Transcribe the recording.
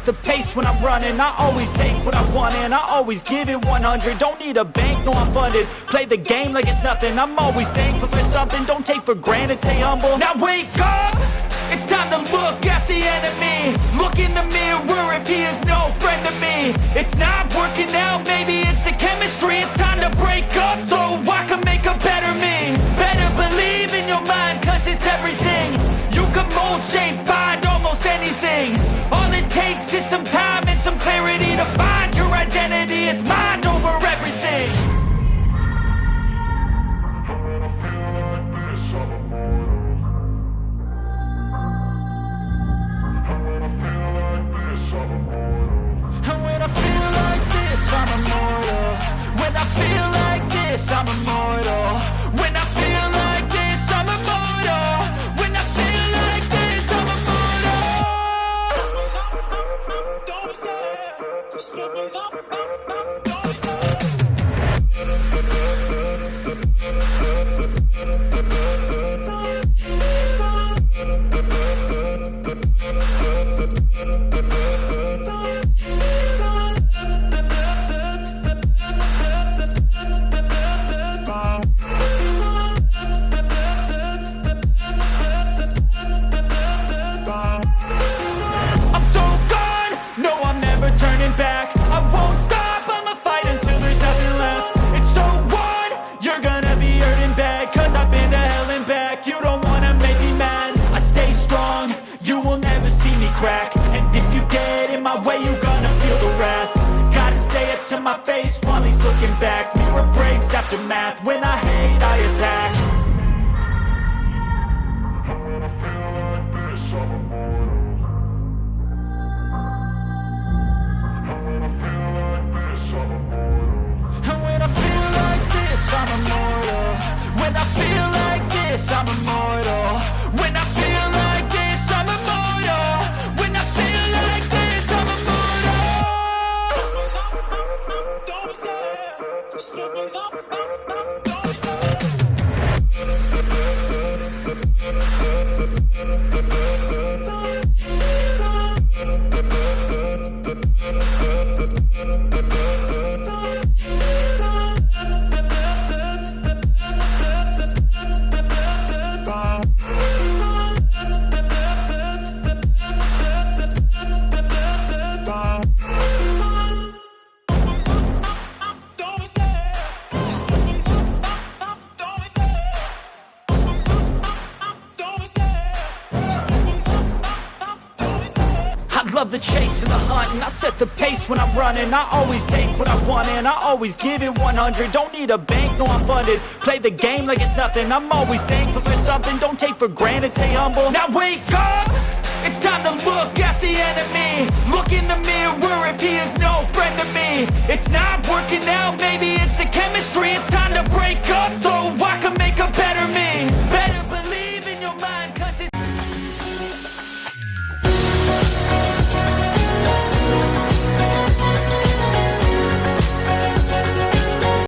set the pace when I'm running. I always take what I want and I always give it 100. Don't need a bank, no I'm funded. Play the game like it's nothing. I'm always thankful for something. Don't take for granted, stay humble. Now wake up! It's time to look at the enemy. Look in the mirror if he is no friend to me. It's not working out, maybe it's the chemistry. It's time to break up so I can make a better me. Better believe in your mind, cause it's everything. You can mold, shape, find almost anything. All it takes is some time and some clarity to find your identity. It's mind over everything. I'm immortal. When I feel like this, I'm immortal. When I feel like this, I'm immortal. When I feel like this, I'm immortal. Don't be scared. Just give me up. Don't be scared. Back. I won't stop, I'ma fight until there's nothing left. It's so on, you're gonna be hurting bad, cause I've been to hell and back. You don't wanna make me mad, I stay strong, you will never see me crack. And if you get in my way, you're gonna feel the wrath. Gotta say it to my face while he's looking back. Mirror breaks after math, when I hate, I attack. I'm immortal. When I feel like this, I'm immortal. When I feel like this, I'm immortal. When I feel like this, I'm immortal. Don't be scared. Just give me up. Don't be scared. Love the chase and the hunt, and I set the pace when I'm running. I always take what I want and I always give it 100. Don't need a bank, no I'm funded. Play the game like it's nothing. I'm always thankful for something. Don't take for granted, stay humble. Now wake up! It's time to look at the enemy. Look in the mirror if he is no friend to me. It's not working out,